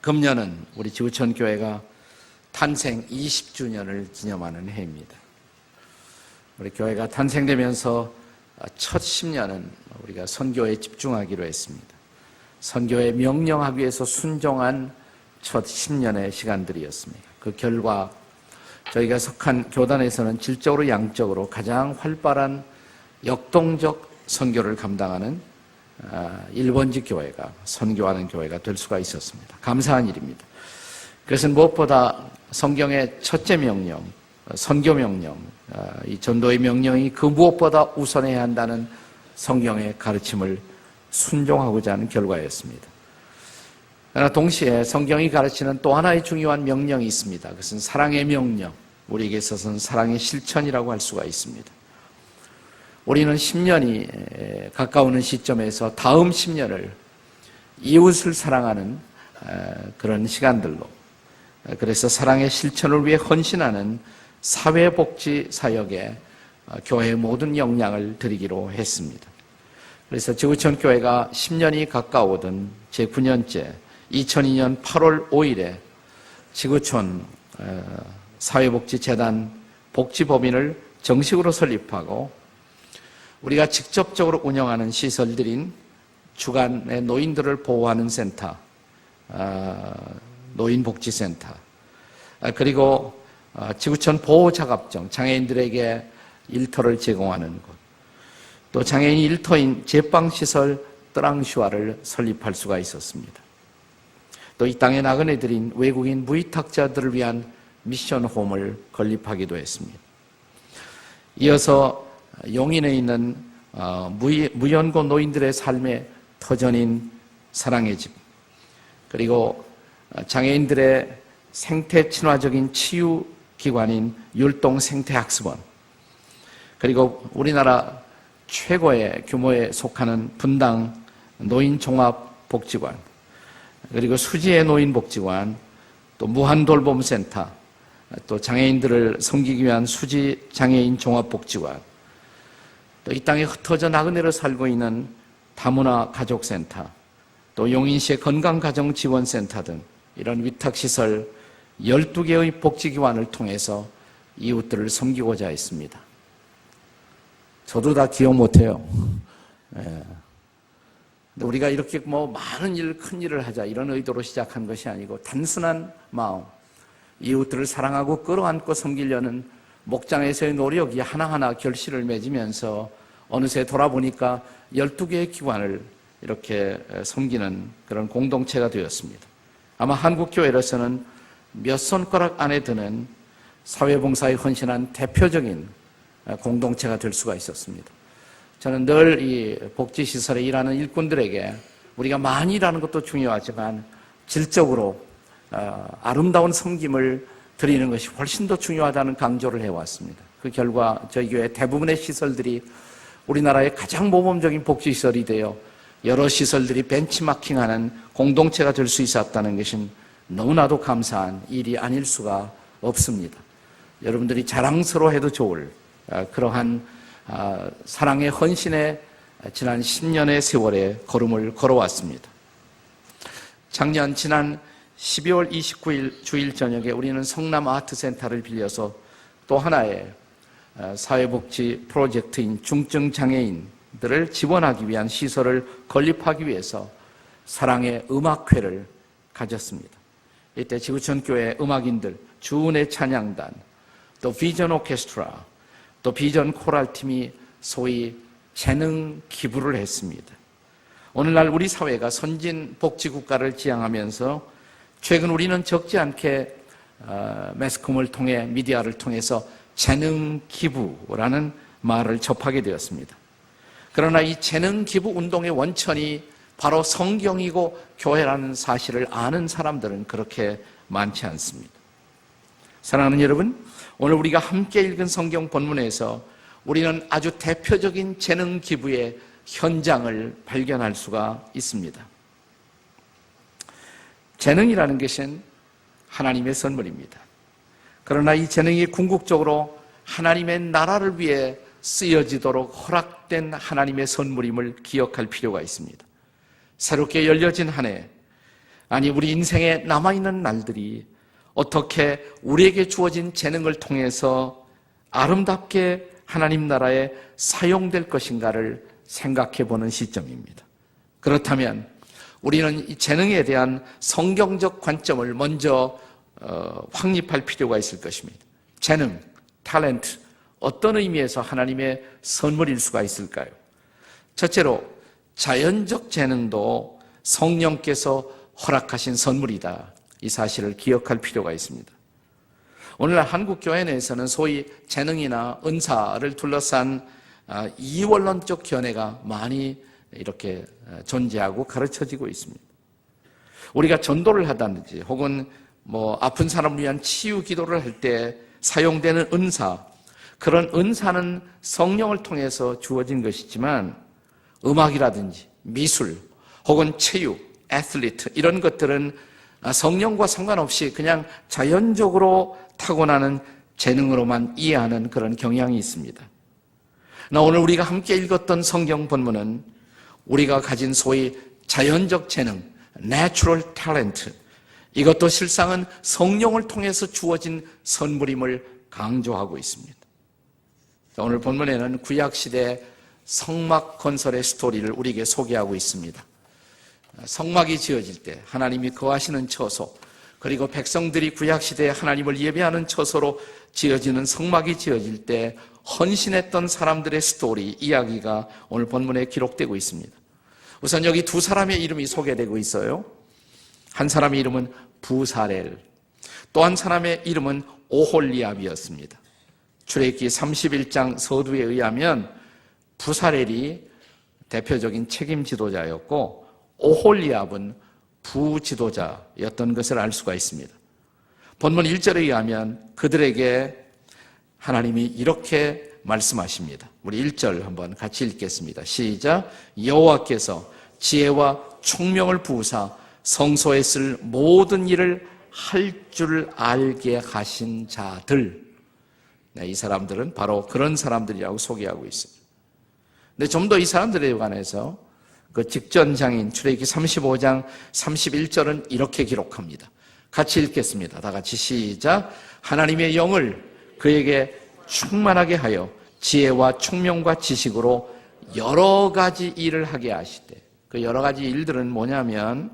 금년은 우리 지구촌교회가 탄생 20주년을 기념하는 해입니다. 우리 교회가 탄생되면서 첫 10년은 우리가 선교에 집중하기로 했습니다. 선교에 명령하기 위해서 순종한 첫 10년의 시간들이었습니다. 그 결과 저희가 속한 교단에서는 질적으로 양적으로 가장 활발한 역동적 선교를 감당하는 1번지 교회가, 선교하는 교회가 될 수가 있었습니다. 감사한 일입니다. 그것은 무엇보다 성경의 첫째 명령, 선교 명령, 이 전도의 명령이 그 무엇보다 우선해야 한다는 성경의 가르침을 순종하고자 하는 결과였습니다. 그러나 동시에 성경이 가르치는 또 하나의 중요한 명령이 있습니다. 그것은 사랑의 명령, 우리에게 있어서는 사랑의 실천이라고 할 수가 있습니다. 우리는 10년이 가까우는 시점에서 다음 10년을 이웃을 사랑하는 그런 시간들로, 그래서 사랑의 실천을 위해 헌신하는 사회복지 사역에 교회의 모든 역량을 드리기로 했습니다. 그래서 지구촌 교회가 10년이 가까워든 제9년째 2002년 8월 5일에 지구촌 사회복지재단 복지법인을 정식으로 설립하고 우리가 직접적으로 운영하는 시설들인 주간의 노인들을 보호하는 센터, 노인복지센터, 그리고 지구촌 보호자갑정, 장애인들에게 일터를 제공하는 곳, 또 장애인 일터인 제빵시설 뜨랑슈아를 설립할 수가 있었습니다. 또 이 땅에 나그네들인 외국인 무위탁자들을 위한 미션홈을 건립하기도 했습니다. 이어서 용인에 있는 무연고 노인들의 삶의 터전인 사랑의 집, 그리고 장애인들의 생태 친화적인 치유기관인 율동생태학습원, 그리고 우리나라 최고의 규모에 속하는 분당 노인종합복지관, 그리고 수지의 노인복지관, 또 무한돌봄센터, 또 장애인들을 섬기기 위한 수지 장애인 종합복지관, 또 이 땅에 흩어져 나그네로 살고 있는 다문화 가족센터, 또 용인시의 건강가정지원센터 등 이런 위탁시설 12개의 복지기관을 통해서 이웃들을 섬기고자 했습니다. 저도 다 기억 못해요. 우리가 이렇게 많은 일, 큰 일을 하자 이런 의도로 시작한 것이 아니고 단순한 마음, 이웃들을 사랑하고 끌어안고 섬기려는 목장에서의 노력이 하나하나 결실을 맺으면서 어느새 돌아보니까 12개의 기관을 이렇게 섬기는 그런 공동체가 되었습니다. 아마 한국교회로서는 몇 손가락 안에 드는 사회봉사에 헌신한 대표적인 공동체가 될 수가 있었습니다. 저는 늘 이 복지시설에 일하는 일꾼들에게 우리가 많이 일하는 것도 중요하지만 질적으로 아름다운 섬김을 드리는 것이 훨씬 더 중요하다는 강조를 해왔습니다. 그 결과 저희 교회 대부분의 시설들이 우리나라의 가장 모범적인 복지시설이 되어 여러 시설들이 벤치마킹하는 공동체가 될 수 있었다는 것은 너무나도 감사한 일이 아닐 수가 없습니다. 여러분들이 자랑스러워해도 좋을 그러한 사랑의 헌신의 지난 10년의 세월에 걸음을 걸어왔습니다. 작년 지난 12월 29일 주일 저녁에 우리는 성남 아트센터를 빌려서 또 하나의 사회복지 프로젝트인 중증장애인들을 지원하기 위한 시설을 건립하기 위해서 사랑의 음악회를 가졌습니다. 이때 지구촌교회 음악인들, 주은의 찬양단, 또 비전 오케스트라, 또 비전 코랄팀이 소위 재능 기부를 했습니다. 오늘날 우리 사회가 선진 복지국가를 지향하면서 최근 우리는 적지 않게 매스컴을 통해 미디어를 통해서 재능 기부라는 말을 접하게 되었습니다. 그러나 이 재능 기부 운동의 원천이 바로 성경이고 교회라는 사실을 아는 사람들은 그렇게 많지 않습니다. 사랑하는 여러분, 오늘 우리가 함께 읽은 성경 본문에서 우리는 아주 대표적인 재능 기부의 현장을 발견할 수가 있습니다. 재능이라는 것은 하나님의 선물입니다. 그러나 이 재능이 궁극적으로 하나님의 나라를 위해 쓰여지도록 허락된 하나님의 선물임을 기억할 필요가 있습니다. 새롭게 열려진 한 해, 아니, 우리 인생에 남아있는 날들이 어떻게 우리에게 주어진 재능을 통해서 아름답게 하나님 나라에 사용될 것인가를 생각해 보는 시점입니다. 그렇다면 우리는 이 재능에 대한 성경적 관점을 먼저 확립할 필요가 있을 것입니다. 재능, 탤런트, 어떤 의미에서 하나님의 선물일 수가 있을까요? 첫째로 자연적 재능도 성령께서 허락하신 선물이다. 이 사실을 기억할 필요가 있습니다. 오늘날 한국 교회 내에서는 소위 재능이나 은사를 둘러싼 이원론적 견해가 많이 이렇게 존재하고 가르쳐지고 있습니다. 우리가 전도를 하다든지 혹은 아픈 사람을 위한 치유 기도를 할 때 사용되는 은사, 그런 은사는 성령을 통해서 주어진 것이지만 음악이라든지 미술 혹은 체육, 애슬리트 이런 것들은 성령과 상관없이 그냥 자연적으로 타고나는 재능으로만 이해하는 그런 경향이 있습니다. 오늘 우리가 함께 읽었던 성경 본문은 우리가 가진 소위 자연적 재능, natural talent, 이것도 실상은 성령을 통해서 주어진 선물임을 강조하고 있습니다. 오늘 본문에는 구약시대 성막 건설의 스토리를 우리에게 소개하고 있습니다. 성막이 지어질 때 하나님이 거하시는 처소, 그리고 백성들이 구약시대에 하나님을 예배하는 처소로 지어지는 성막이 지어질 때 헌신했던 사람들의 스토리, 이야기가 오늘 본문에 기록되고 있습니다. 우선 여기 두 사람의 이름이 소개되고 있어요. 한 사람의 이름은 부사렐, 또 한 사람의 이름은 오홀리압이었습니다. 출애굽기 31장 서두에 의하면 부사렐이 대표적인 책임 지도자였고 오홀리압은 부지도자였던 것을 알 수가 있습니다. 본문 1절에 의하면 그들에게 하나님이 이렇게 말씀하십니다. 우리 1절 한번 같이 읽겠습니다. 시작. 여호와께서 지혜와 총명을 부으사 성소에 쓸 모든 일을 할 줄 알게 하신 자들. 이 사람들은 바로 그런 사람들이라고 소개하고 있습니다. 근데 좀 더 이 사람들에 관해서 그 직전장인 출애굽기 35장 31절은 이렇게 기록합니다. 같이 읽겠습니다. 다 같이 시작. 하나님의 영을 그에게 충만하게 하여 지혜와 총명과 지식으로 여러 가지 일을 하게 하시되, 그 여러 가지 일들은 뭐냐면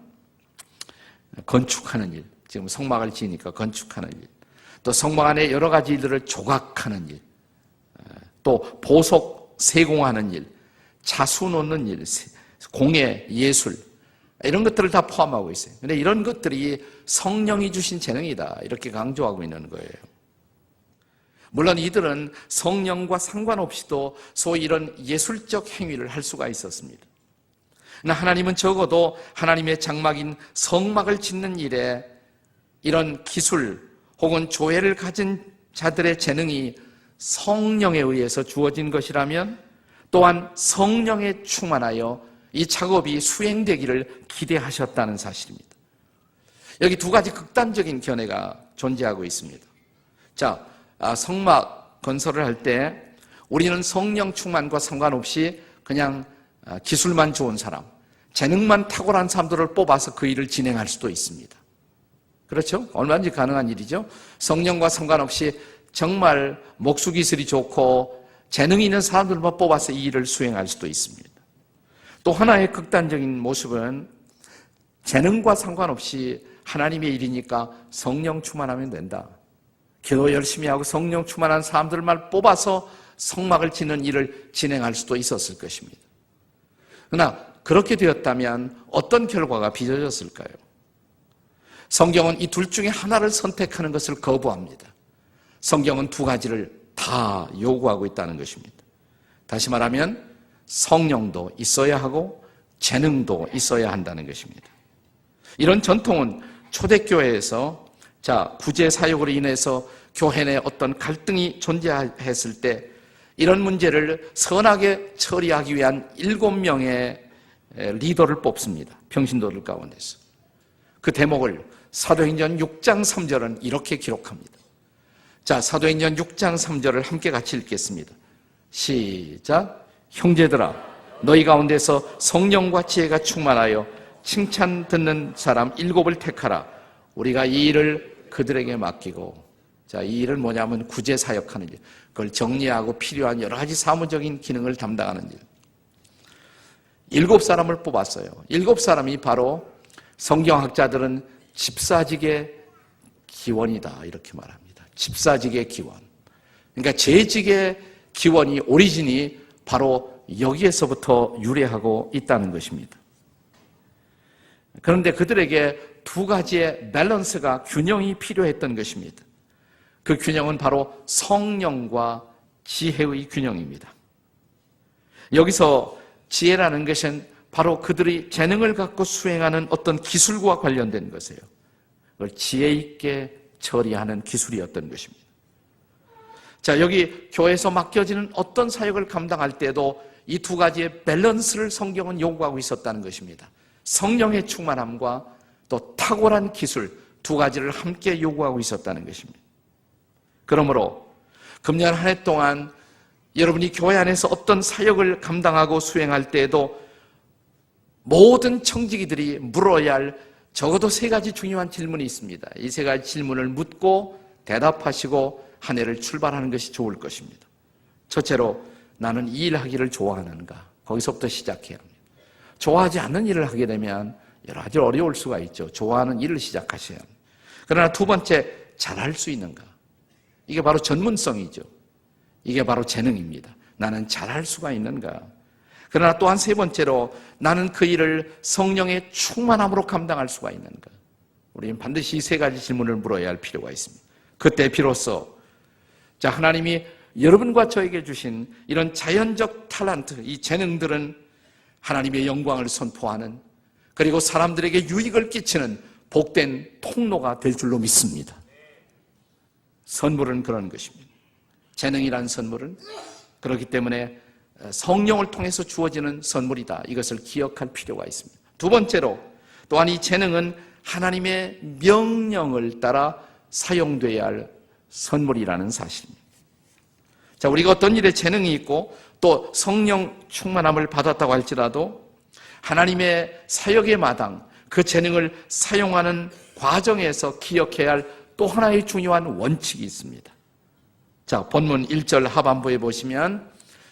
건축하는 일, 지금 성막을 지으니까 건축하는 일, 또 성막 안에 여러 가지 일들을 조각하는 일, 또 보석 세공하는 일, 자수 놓는 일, 공예, 예술, 이런 것들을 다 포함하고 있어요. 그런데 이런 것들이 성령이 주신 재능이다, 이렇게 강조하고 있는 거예요. 물론 이들은 성령과 상관없이도 소위 이런 예술적 행위를 할 수가 있었습니다. 그러나 하나님은 적어도 하나님의 장막인 성막을 짓는 일에 이런 기술 혹은 조예를 가진 자들의 재능이 성령에 의해서 주어진 것이라면 또한 성령에 충만하여 이 작업이 수행되기를 기대하셨다는 사실입니다. 여기 두 가지 극단적인 견해가 존재하고 있습니다. 자, 성막 건설을 할 때 우리는 성령 충만과 상관없이 그냥 기술만 좋은 사람, 재능만 탁월한 사람들을 뽑아서 그 일을 진행할 수도 있습니다. 그렇죠? 얼마든지 가능한 일이죠. 성령과 상관없이 정말 목수기술이 좋고 재능이 있는 사람들만 뽑아서 이 일을 수행할 수도 있습니다. 또 하나의 극단적인 모습은 재능과 상관없이 하나님의 일이니까 성령 충만하면 된다. 기도 열심히 하고 성령 충만한 사람들만 뽑아서 성막을 짓는 일을 진행할 수도 있었을 것입니다. 그러나 그렇게 되었다면 어떤 결과가 빚어졌을까요? 성경은 이 둘 중에 하나를 선택하는 것을 거부합니다. 성경은 두 가지를 다 요구하고 있다는 것입니다. 다시 말하면 성령도 있어야 하고 재능도 있어야 한다는 것입니다. 이런 전통은 초대교회에서 부재 사역으로 인해서 교회 내 어떤 갈등이 존재했을 때 이런 문제를 선하게 처리하기 위한 7명의 리더를 뽑습니다. 평신도들 가운데서. 그 대목을 사도행전 6장 3절은 이렇게 기록합니다. 사도행전 6장 3절을 함께 같이 읽겠습니다. 시작. 형제들아, 너희 가운데서 성령과 지혜가 충만하여 칭찬 듣는 사람 7을 택하라. 우리가 이 일을 그들에게 맡기고, 자, 이 일은 뭐냐면 구제 사역하는 일, 그걸 정리하고 필요한 여러 가지 사무적인 기능을 담당하는 일. 7사람을 뽑았어요. 7사람이 바로 성경학자들은 집사직의 기원이다 이렇게 말합니다. 집사직의 기원. 그러니까 재직의 기원이, 오리진이 바로 여기에서부터 유래하고 있다는 것입니다. 그런데 그들에게 두 가지의 밸런스가, 균형이 필요했던 것입니다. 그 균형은 바로 성령과 지혜의 균형입니다. 여기서 지혜라는 것은 바로 그들이 재능을 갖고 수행하는 어떤 기술과 관련된 것이에요. 그걸 지혜 있게 처리하는 기술이었던 것입니다. 자, 여기 교회에서 맡겨지는 어떤 사역을 감당할 때도 이 두 가지의 밸런스를 성경은 요구하고 있었다는 것입니다. 성령의 충만함과 또 탁월한 기술, 두 가지를 함께 요구하고 있었다는 것입니다. 그러므로 금년 한 해 동안 여러분이 교회 안에서 어떤 사역을 감당하고 수행할 때에도 모든 청지기들이 물어야 할 적어도 3가지 중요한 질문이 있습니다. 이 3가지 질문을 묻고 대답하시고 한 해를 출발하는 것이 좋을 것입니다. 첫째로, 나는 이 일 하기를 좋아하는가? 거기서부터 시작해야 합니다. 좋아하지 않는 일을 하게 되면 여러 가지 어려울 수가 있죠. 좋아하는 일을 시작하셔야 합니다. 그러나 두 번째, 잘할 수 있는가? 이게 바로 전문성이죠. 이게 바로 재능입니다. 나는 잘할 수가 있는가? 그러나 또한 3번째로, 나는 그 일을 성령의 충만함으로 감당할 수가 있는가? 우리는 반드시 이 3가지 질문을 물어야 할 필요가 있습니다. 그때 비로소, 자, 하나님이 여러분과 저에게 주신 이런 자연적 탤런트, 이 재능들은 하나님의 영광을 선포하는, 그리고 사람들에게 유익을 끼치는 복된 통로가 될 줄로 믿습니다. 선물은 그런 것입니다. 재능이란 선물은 그렇기 때문에 성령을 통해서 주어지는 선물이다. 이것을 기억할 필요가 있습니다. 두 번째로, 또한 이 재능은 하나님의 명령을 따라 사용돼야 할 선물이라는 사실입니다. 자, 우리가 어떤 일에 재능이 있고 또 성령 충만함을 받았다고 할지라도 하나님의 사역의 마당, 그 재능을 사용하는 과정에서 기억해야 할 또 하나의 중요한 원칙이 있습니다. 자, 본문 1절 하반부에 보시면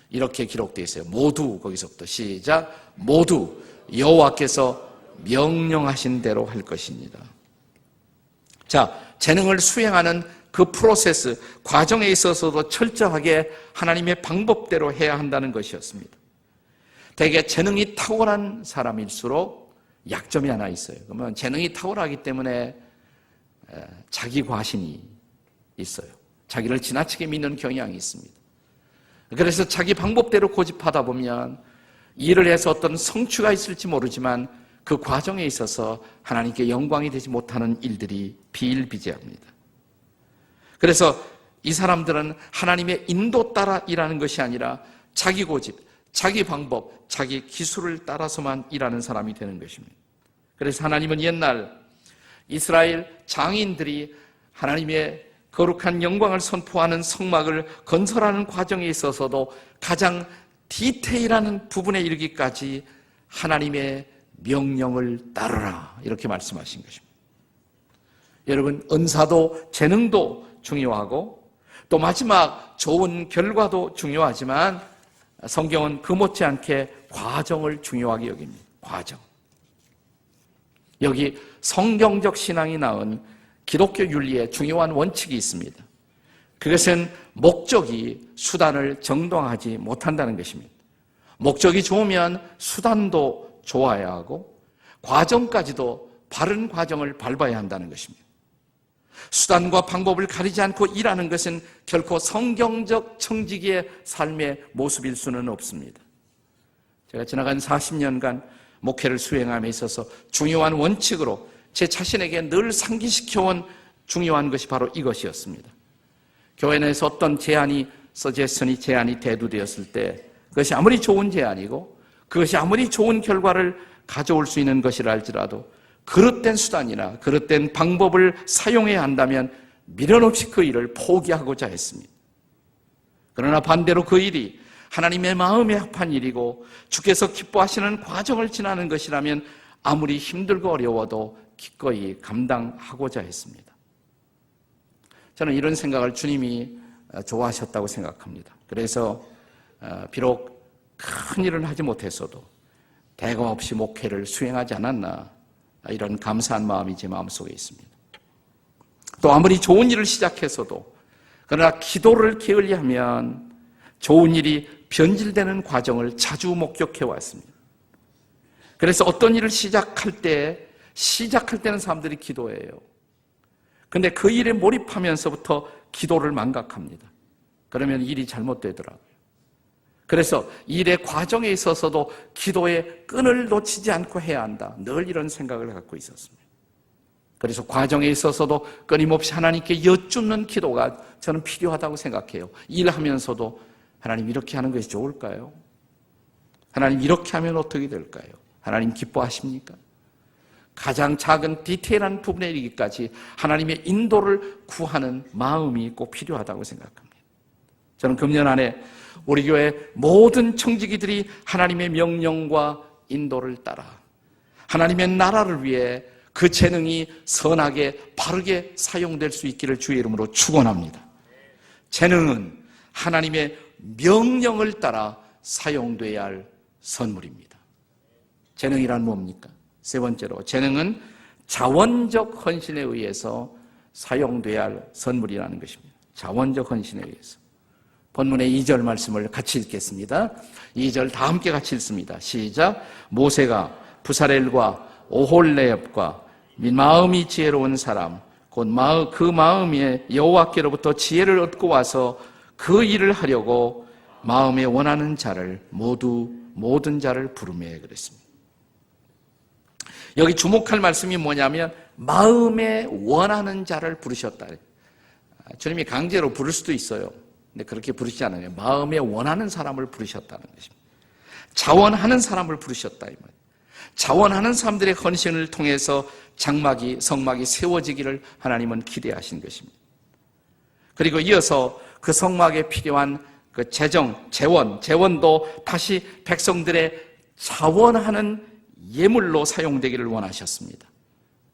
이렇게 기록되어 있어요. 모두, 거기서부터 시작. 모두 여호와께서 명령하신 대로 할 것입니다. 자, 재능을 수행하는 그 프로세스, 과정에 있어서도 철저하게 하나님의 방법대로 해야 한다는 것이었습니다. 대개 재능이 탁월한 사람일수록 약점이 하나 있어요. 그러면 재능이 탁월하기 때문에 자기 과신이 있어요. 자기를 지나치게 믿는 경향이 있습니다. 그래서 자기 방법대로 고집하다 보면 일을 해서 어떤 성취가 있을지 모르지만 그 과정에 있어서 하나님께 영광이 되지 못하는 일들이 비일비재합니다. 그래서 이 사람들은 하나님의 인도 따라 일하는 것이 아니라 자기 고집, 자기 방법, 자기 기술을 따라서만 일하는 사람이 되는 것입니다. 그래서 하나님은 옛날 이스라엘 장인들이 하나님의 거룩한 영광을 선포하는 성막을 건설하는 과정에 있어서도 가장 디테일한 부분에 이르기까지 하나님의 명령을 따르라 이렇게 말씀하신 것입니다. 여러분, 은사도 재능도 중요하고 또 마지막 좋은 결과도 중요하지만 성경은 그 못지않게 과정을 중요하게 여깁니다. 과정. 여기 성경적 신앙이 낳은 기독교 윤리의 중요한 원칙이 있습니다. 그것은 목적이 수단을 정당하지 못한다는 것입니다. 목적이 좋으면 수단도 좋아야 하고 과정까지도 바른 과정을 밟아야 한다는 것입니다. 수단과 방법을 가리지 않고 일하는 것은 결코 성경적 청지기의 삶의 모습일 수는 없습니다. 제가 지나간 40년간 목회를 수행함에 있어서 중요한 원칙으로 제 자신에게 늘 상기시켜온 중요한 것이 바로 이것이었습니다. 교회 내에서 어떤 제안이 대두되었을 때 그것이 아무리 좋은 제안이고 그것이 아무리 좋은 결과를 가져올 수 있는 것이라 할지라도 그릇된 수단이나 그릇된 방법을 사용해야 한다면 미련 없이 그 일을 포기하고자 했습니다. 그러나 반대로 그 일이 하나님의 마음에 합한 일이고 주께서 기뻐하시는 과정을 지나는 것이라면 아무리 힘들고 어려워도 기꺼이 감당하고자 했습니다. 저는 이런 생각을 주님이 좋아하셨다고 생각합니다. 그래서 비록 큰 일을 하지 못했어도 대가 없이 목회를 수행하지 않았나, 이런 감사한 마음이 제 마음속에 있습니다. 또 아무리 좋은 일을 시작했어도 그러나 기도를 게을리하면 좋은 일이 변질되는 과정을 자주 목격해 왔습니다. 그래서 어떤 일을 시작할 때는 사람들이 기도해요. 근데 그 일에 몰입하면서부터 기도를 망각합니다. 그러면 일이 잘못되더라고요. 그래서 일의 과정에 있어서도 기도의 끈을 놓치지 않고 해야 한다. 늘 이런 생각을 갖고 있었습니다. 그래서 과정에 있어서도 끊임없이 하나님께 여쭙는 기도가 저는 필요하다고 생각해요. 일하면서도 하나님 이렇게 하는 것이 좋을까요? 하나님 이렇게 하면 어떻게 될까요? 하나님 기뻐하십니까? 가장 작은 디테일한 부분에 이르기까지 하나님의 인도를 구하는 마음이 꼭 필요하다고 생각합니다. 저는 금년 안에 우리 교회 모든 청지기들이 하나님의 명령과 인도를 따라 하나님의 나라를 위해 그 재능이 선하게 바르게 사용될 수 있기를 주의 이름으로 축원합니다. 재능은 하나님의 명령을 따라 사용돼야 할 선물입니다. 재능이란 뭡니까? 세 번째로, 재능은 자원적 헌신에 의해서 사용돼야 할 선물이라는 것입니다. 자원적 헌신에 의해서. 본문의 2절 말씀을 같이 읽겠습니다. 2절 다 함께 같이 읽습니다. 시작. 모세가 부사렐과 오홀레엽과 마음이 지혜로운 사람, 곧 그 마음에 여호와께로부터 지혜를 얻고 와서 그 일을 하려고 마음에 원하는 자를 모든 자를 부르매 그랬습니다. 여기 주목할 말씀이 뭐냐면 마음에 원하는 자를 부르셨다. 주님이 강제로 부를 수도 있어요. 근데 그렇게 부르시지 않아요. 마음에 원하는 사람을 부르셨다는 것입니다. 자원하는 사람을 부르셨다 이 말이에요. 자원하는 사람들의 헌신을 통해서 성막이 세워지기를 하나님은 기대하신 것입니다. 그리고 이어서 그 성막에 필요한 그 재원도 다시 백성들의 자원하는 예물로 사용되기를 원하셨습니다.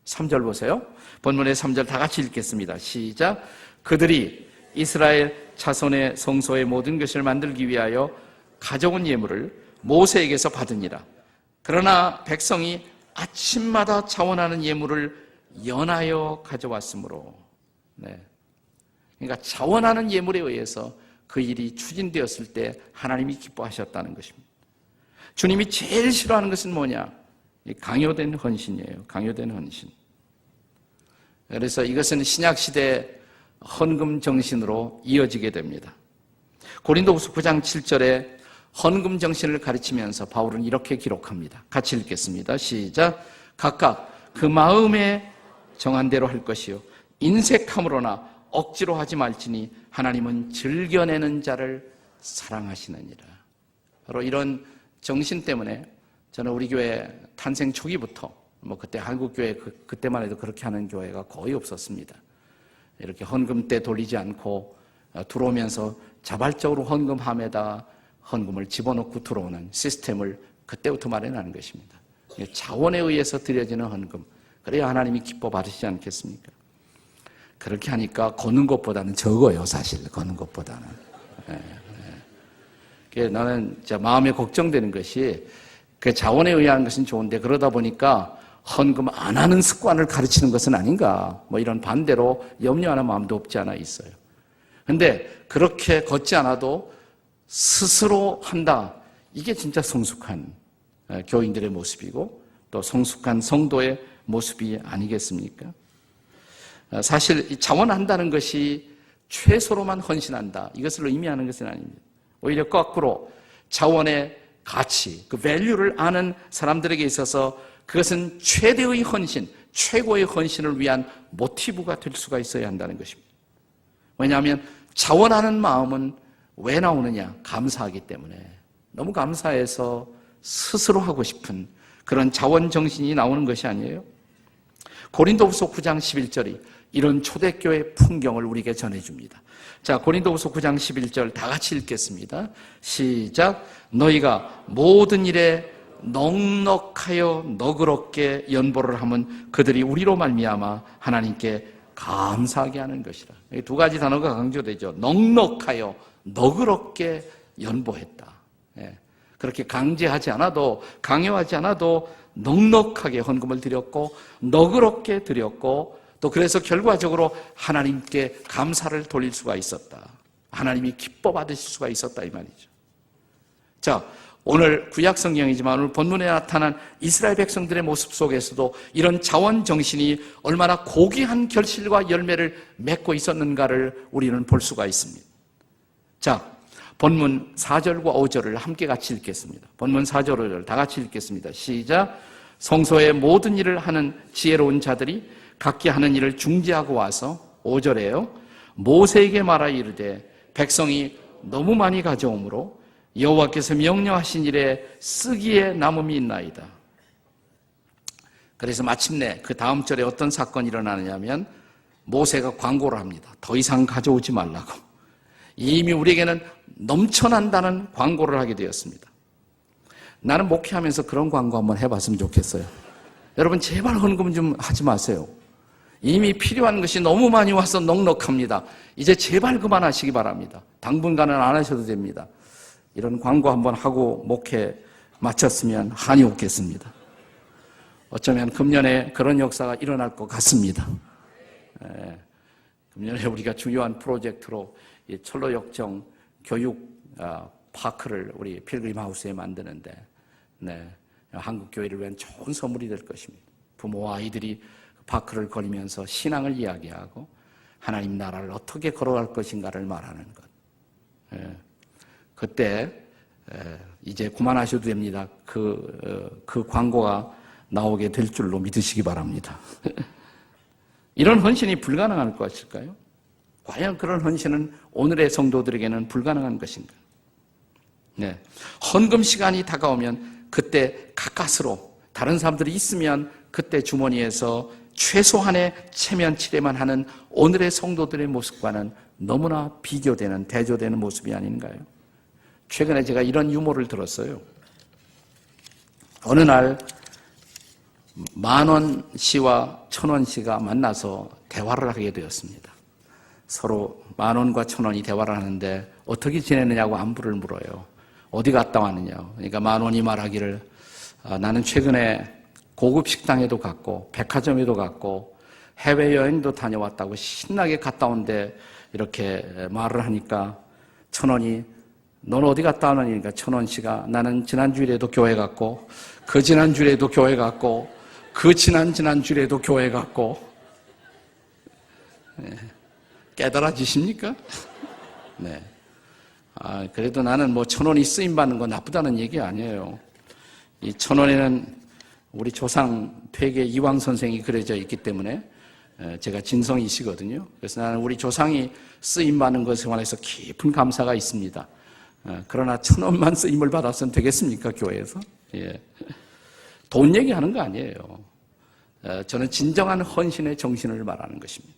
3절 보세요. 본문의 3절 다 같이 읽겠습니다. 시작. 그들이 이스라엘 자손의 성소의 모든 것을 만들기 위하여 가져온 예물을 모세에게서 받으니라. 그러나 백성이 아침마다 자원하는 예물을 연하여 가져왔으므로, 그러니까 자원하는 예물에 의해서 그 일이 추진되었을 때 하나님이 기뻐하셨다는 것입니다. 주님이 제일 싫어하는 것은 뭐냐? 강요된 헌신이에요. 강요된 헌신. 그래서 이것은 신약시대 헌금 정신으로 이어지게 됩니다. 고린도후서 9장 7절에 헌금 정신을 가르치면서 바울은 이렇게 기록합니다. 같이 읽겠습니다. 시작. 각각 그 마음에 정한 대로 할 것이요 인색함으로나 억지로 하지 말지니 하나님은 즐겨내는 자를 사랑하시느니라. 바로 이런 정신 때문에 저는 우리 교회 탄생 초기부터 그때 한국교회 그때만 해도 그렇게 하는 교회가 거의 없었습니다. 이렇게 헌금 때 돌리지 않고 들어오면서 자발적으로 헌금함에다 헌금을 집어넣고 들어오는 시스템을 그때부터 마련하는 것입니다. 자원에 의해서 드려지는 헌금, 그래야 하나님이 기뻐 받으시지 않겠습니까? 그렇게 하니까 거는 것보다는 적어요, 사실. 거는 것보다는. 나는 마음에 걱정되는 것이 그 자원에 의한 것은 좋은데 그러다 보니까 헌금 안 하는 습관을 가르치는 것은 아닌가, 이런 반대로 염려하는 마음도 없지 않아 있어요. 근데 그렇게 걷지 않아도 스스로 한다. 이게 진짜 성숙한 교인들의 모습이고 또 성숙한 성도의 모습이 아니겠습니까? 사실 자원한다는 것이 최소로만 헌신한다. 이것을 의미하는 것은 아닙니다. 오히려 거꾸로 자원의 가치, 그 밸류를 아는 사람들에게 있어서 그것은 최대의 헌신, 최고의 헌신을 위한 모티브가 될 수가 있어야 한다는 것입니다. 왜냐하면 자원하는 마음은 왜 나오느냐? 감사하기 때문에. 너무 감사해서 스스로 하고 싶은 그런 자원 정신이 나오는 것이 아니에요? 고린도후서 9장 11절이 이런 초대교회 풍경을 우리에게 전해줍니다. 자, 고린도후서 9장 11절 다 같이 읽겠습니다. 시작. 너희가 모든 일에 넉넉하여 너그럽게 연보를 하면 그들이 우리로 말미암아 하나님께 감사하게 하는 것이라. 이 두 가지 단어가 강조되죠. 넉넉하여 너그럽게 연보했다. 그렇게 강제하지 않아도, 강요하지 않아도 넉넉하게 헌금을 드렸고 너그럽게 드렸고, 또 그래서 결과적으로 하나님께 감사를 돌릴 수가 있었다. 하나님이 기뻐 받으실 수가 있었다 이 말이죠. 자, 오늘 구약 성경이지만 오늘 본문에 나타난 이스라엘 백성들의 모습 속에서도 이런 자원 정신이 얼마나 고귀한 결실과 열매를 맺고 있었는가를 우리는 볼 수가 있습니다. 자, 본문 4절과 5절을 함께 같이 읽겠습니다. 본문 4절 5절 다 같이 읽겠습니다. 시작. 성소의 모든 일을 하는 지혜로운 자들이 각기 하는 일을 중지하고 와서 5절에요. 모세에게 말하 이르되 백성이 너무 많이 가져오므로 여호와께서 명령하신 일에 쓰기에 남음이 있나이다. 그래서 마침내 그 다음 절에 어떤 사건이 일어나느냐면 모세가 광고를 합니다. 더 이상 가져오지 말라고. 이미 우리에게는 넘쳐난다는 광고를 하게 되었습니다. 나는 목회하면서 그런 광고 한번 해봤으면 좋겠어요. 여러분 제발 헌금 좀 하지 마세요. 이미 필요한 것이 너무 많이 와서 넉넉합니다. 이제 제발 그만하시기 바랍니다. 당분간은 안 하셔도 됩니다. 이런 광고 한번 하고 목회 마쳤으면 한이 없겠습니다. 어쩌면 금년에 그런 역사가 일어날 것 같습니다. 금년에 우리가 중요한 프로젝트로 이 철로역정 교육 파크를 우리 필그림 하우스에 만드는데, 한국 교회를 위한 좋은 선물이 될 것입니다. 부모와 아이들이 파크를 거리면서 신앙을 이야기하고 하나님 나라를 어떻게 걸어갈 것인가를 말하는 것. 그때 이제 그만하셔도 됩니다. 그 광고가 나오게 될 줄로 믿으시기 바랍니다. 이런 헌신이 불가능할 것일까요? 과연 그런 헌신은 오늘의 성도들에게는 불가능한 것인가? 헌금 시간이 다가오면 그때 가까스로 다른 사람들이 있으면 그때 주머니에서 최소한의 체면 치레만 하는 오늘의 성도들의 모습과는 너무나 비교되는, 대조되는 모습이 아닌가요? 최근에 제가 이런 유머를 들었어요. 어느 날 10,000원 씨와 1,000원 씨가 만나서 대화를 하게 되었습니다. 서로 10,000원과 1,000원이 대화를 하는데 어떻게 지내느냐고 안부를 물어요. 어디 갔다 왔느냐고. 그러니까 10,000원이 말하기를 나는 최근에 고급 식당에도 갔고 백화점에도 갔고 해외여행도 다녀왔다고 신나게 갔다 온데 이렇게 말을 하니까 1,000원이 넌 어디 갔다 왔느니까 1,000원 씨가 나는 지난주일에도 교회 갔고 그 지난주일에도 교회 갔고 그 지난주일에도 교회 갔고. 깨달아지십니까? 네. 그래도 나는 1,000원이 쓰임받는 건 나쁘다는 얘기 아니에요. 이 1,000원에는 우리 조상 퇴계 이황 선생이 그려져 있기 때문에 제가 진성이시거든요. 그래서 나는 우리 조상이 쓰임받는 것에 관해서 깊은 감사가 있습니다. 그러나 1,000원만 쓰임을 받았으면 되겠습니까? 교회에서? 예. 돈 얘기하는 거 아니에요. 저는 진정한 헌신의 정신을 말하는 것입니다.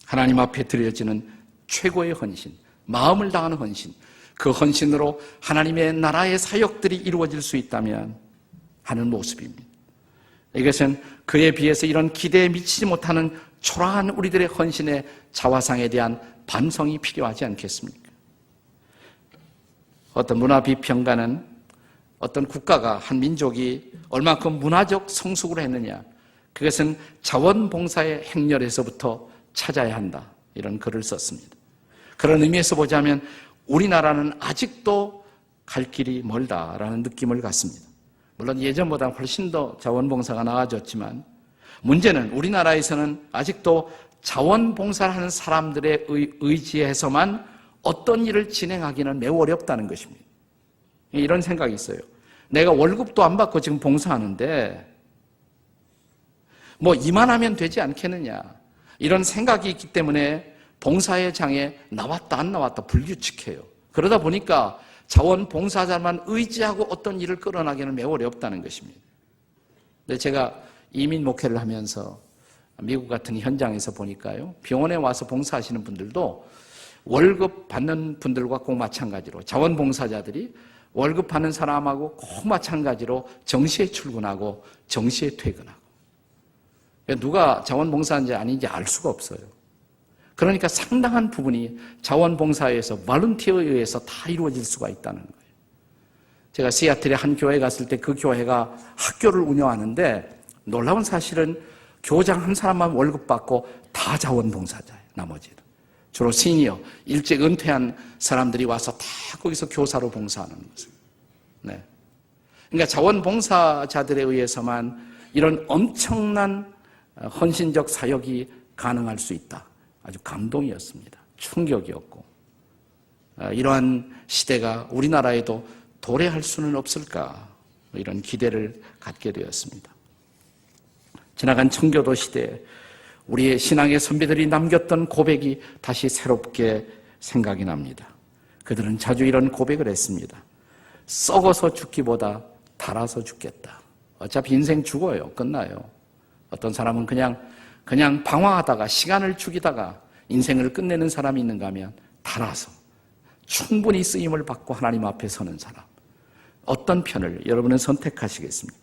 하나님 앞에 드려지는 최고의 헌신, 마음을 다하는 헌신, 그 헌신으로 하나님의 나라의 사역들이 이루어질 수 있다면 하는 모습입니다. 이것은 그에 비해서 이런 기대에 미치지 못하는 초라한 우리들의 헌신의 자화상에 대한 반성이 필요하지 않겠습니까? 어떤 문화 비평가는 어떤 국가가, 한 민족이 얼마큼 문화적 성숙을 했느냐, 그것은 자원봉사의 행렬에서부터 찾아야 한다, 이런 글을 썼습니다. 그런 의미에서 보자면 우리나라는 아직도 갈 길이 멀다라는 느낌을 갖습니다. 물론 예전보다 훨씬 더 자원봉사가 나아졌지만 문제는 우리나라에서는 아직도 자원봉사를 하는 사람들의 의지에서만 어떤 일을 진행하기는 매우 어렵다는 것입니다. 이런 생각이 있어요. 내가 월급도 안 받고 지금 봉사하는데 이만하면 되지 않겠느냐, 이런 생각이 있기 때문에 봉사의 장에 나왔다 안 나왔다 불규칙해요. 그러다 보니까 자원봉사자만 의지하고 어떤 일을 끌어나기는 매우 어렵다는 것입니다. 근데 제가 이민 목회를 하면서 미국 같은 현장에서 보니까요, 병원에 와서 봉사하시는 분들도 월급 받는 분들과 꼭 마찬가지로 자원봉사자들이 월급 받는 사람하고 꼭 마찬가지로 정시에 출근하고 정시에 퇴근하고 누가 자원봉사인지 아닌지 알 수가 없어요. 그러니까 상당한 부분이 자원봉사에서 볼런티어에 의해서 다 이루어질 수가 있다는 거예요. 제가 시애틀에 한 교회에 갔을 때 그 교회가 학교를 운영하는데 놀라운 사실은 교장 한 사람만 월급 받고 다 자원봉사자예요. 나머지는 주로 시니어 일찍 은퇴한 사람들이 와서 다 거기서 교사로 봉사하는 거죠. 네. 그러니까 자원봉사자들에 의해서만 이런 엄청난 헌신적 사역이 가능할 수 있다. 아주 감동이었습니다. 충격이었고 이러한 시대가 우리나라에도 도래할 수는 없을까 이런 기대를 갖게 되었습니다. 지나간 청교도 시대에 우리의 신앙의 선배들이 남겼던 고백이 다시 새롭게 생각이 납니다. 그들은 자주 이런 고백을 했습니다. 썩어서 죽기보다 달아서 죽겠다. 어차피 인생 죽어요. 끝나요. 어떤 사람은 그냥 방황하다가 시간을 죽이다가 인생을 끝내는 사람이 있는가 하면 달아서 충분히 쓰임을 받고 하나님 앞에 서는 사람. 어떤 편을 여러분은 선택하시겠습니까?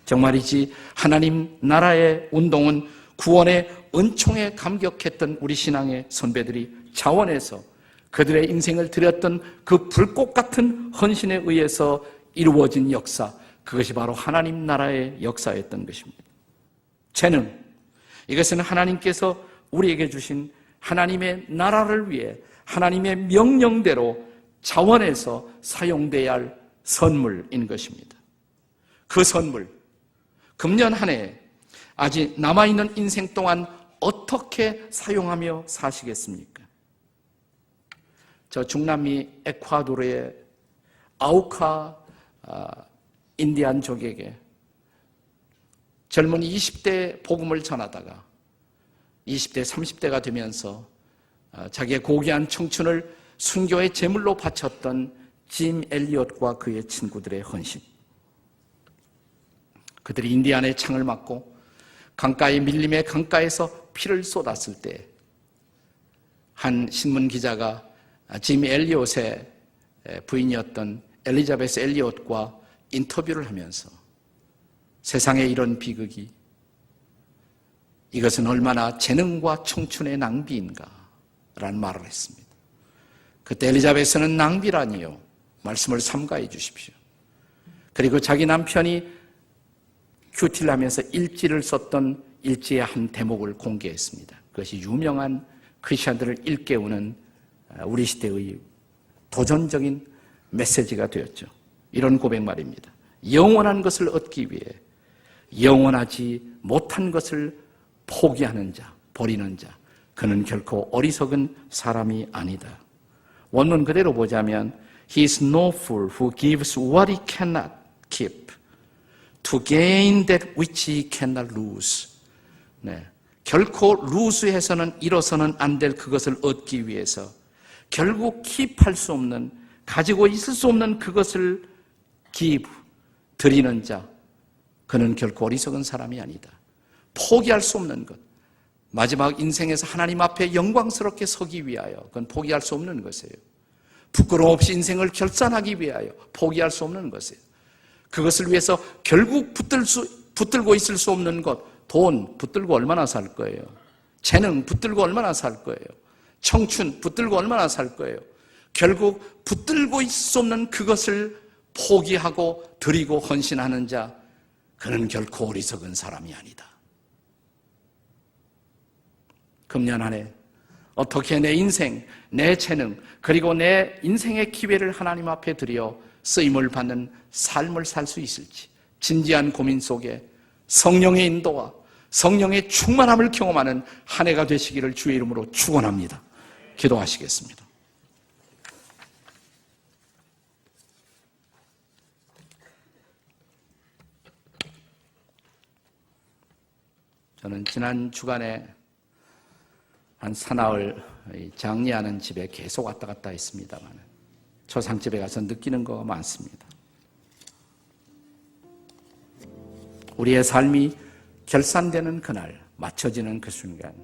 정말이지 하나님 나라의 운동은 구원의 은총에 감격했던 우리 신앙의 선배들이 자원해서 그들의 인생을 드렸던 그 불꽃 같은 헌신에 의해서 이루어진 역사, 그것이 바로 하나님 나라의 역사였던 것입니다. 재능, 이것은 하나님께서 우리에게 주신 하나님의 나라를 위해 하나님의 명령대로 자원해서 사용돼야 할 선물인 것입니다. 그 선물, 금년 한 해 아직 남아있는 인생 동안 어떻게 사용하며 사시겠습니까? 저 중남미 에콰도르의 아우카 인디안족에게 젊은 20대 복음을 전하다가 20대, 30대가 되면서 자기의 고귀한 청춘을 순교의 제물로 바쳤던 짐 엘리엇과 그의 친구들의 헌신. 그들이 인디안의 창을 맞고 강가의 밀림의 강가에서 피를 쏟았을 때 한 신문 기자가 짐 엘리엇의 부인이었던 엘리자베스 엘리엇과 인터뷰를 하면서 세상에 이런 비극이, 이것은 얼마나 재능과 청춘의 낭비인가 라는 말을 했습니다. 그때 엘리자베스는 낭비라니요, 말씀을 삼가해 주십시오. 그리고 자기 남편이 큐티를 하면서 일지를 썼던 일지의 한 대목을 공개했습니다. 그것이 유명한 크리스천들을 일깨우는 우리 시대의 도전적인 메시지가 되었죠. 이런 고백 말입니다. 영원한 것을 얻기 위해 영원하지 못한 것을 포기하는 자, 버리는 자, 그는 결코 어리석은 사람이 아니다. 원문 그대로 보자면 He is no fool who gives what he cannot keep to gain that which he cannot lose. 네. 결코 루즈해서는 잃어서는 안 될 그것을 얻기 위해서 결국 킵할 수 없는, 가지고 있을 수 없는 그것을 give, 드리는 자, 그는 결코 어리석은 사람이 아니다. 포기할 수 없는 것, 마지막 인생에서 하나님 앞에 영광스럽게 서기 위하여, 그건 포기할 수 없는 것이에요. 부끄러움 없이 인생을 결산하기 위하여 포기할 수 없는 것이에요. 그것을 위해서 결국 붙들고 있을 수 없는 것, 돈 붙들고 얼마나 살 거예요? 재능 붙들고 얼마나 살 거예요? 청춘 붙들고 얼마나 살 거예요? 결국 붙들고 있을 수 없는 그것을 포기하고 드리고 헌신하는 자, 그는 결코 어리석은 사람이 아니다. 금년 한 해 어떻게 내 인생, 내 재능, 그리고 내 인생의 기회를 하나님 앞에 드려 쓰임을 받는 삶을 살 수 있을지 진지한 고민 속에 성령의 인도와 성령의 충만함을 경험하는 한 해가 되시기를 주의 이름으로 축원합니다. 기도하시겠습니다. 저는 지난 주간에 한 사나흘 장례하는 집에 계속 왔다 갔다 했습니다만 초상집에 가서 느끼는 거가 많습니다. 우리의 삶이 결산되는 그날, 맞춰지는 그 순간,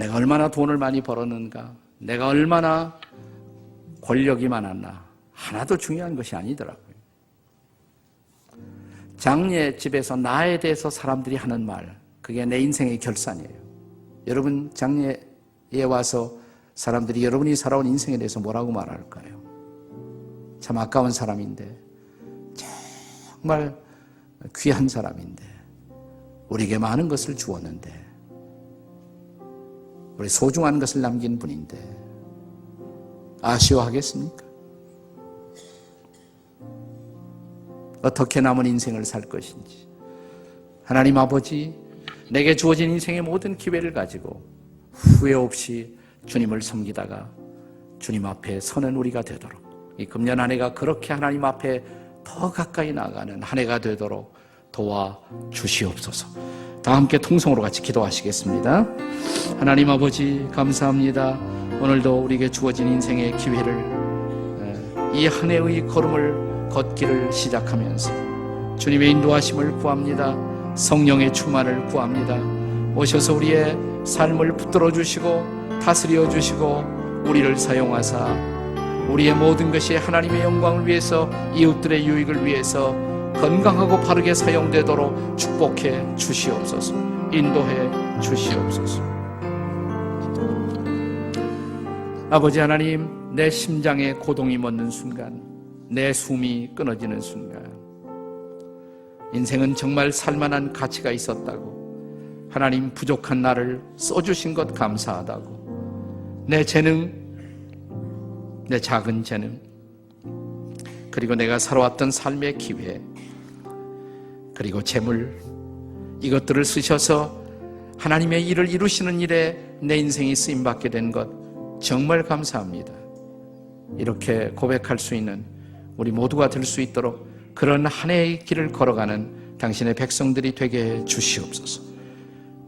내가 얼마나 돈을 많이 벌었는가, 내가 얼마나 권력이 많았나, 하나도 중요한 것이 아니더라고요. 장례 집에서 나에 대해서 사람들이 하는 말, 그게 내 인생의 결산이에요. 여러분 장례에 와서 사람들이 여러분이 살아온 인생에 대해서 뭐라고 말할까요? 참 아까운 사람인데, 정말 귀한 사람인데, 우리에게 많은 것을 주었는데, 우리 소중한 것을 남긴 분인데 아쉬워하겠습니까? 어떻게 남은 인생을 살 것인지, 하나님 아버지, 내게 주어진 인생의 모든 기회를 가지고 후회 없이 주님을 섬기다가 주님 앞에 서는 우리가 되도록, 이 금년 한 해가 그렇게 하나님 앞에 더 가까이 나아가는 한 해가 되도록 도와주시옵소서. 다 함께 통성으로 같이 기도하시겠습니다. 하나님 아버지, 감사합니다. 오늘도 우리에게 주어진 인생의 기회를, 이 한 해의 걸음을 걷기를 시작하면서 주님의 인도하심을 구합니다. 성령의 충만을 구합니다. 오셔서 우리의 삶을 붙들어 주시고 다스려 주시고 우리를 사용하사 우리의 모든 것이 하나님의 영광을 위해서, 이웃들의 유익을 위해서 건강하고 바르게 사용되도록 축복해 주시옵소서. 인도해 주시옵소서. 아버지 하나님, 내 심장에 고동이 멎는 순간, 내 숨이 끊어지는 순간, 인생은 정말 살만한 가치가 있었다고, 하나님 부족한 나를 써주신 것 감사하다고, 내 재능, 내 작은 재능, 그리고 내가 살아왔던 삶의 기회, 그리고 재물, 이것들을 쓰셔서 하나님의 일을 이루시는 일에 내 인생이 쓰임받게 된 것 정말 감사합니다. 이렇게 고백할 수 있는 우리 모두가 될 수 있도록 그런 한 해의 길을 걸어가는 당신의 백성들이 되게 해 주시옵소서.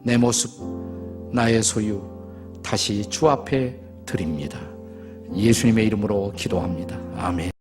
내 모습, 나의 소유 다시 주 앞에 드립니다. 예수님의 이름으로 기도합니다. 아멘.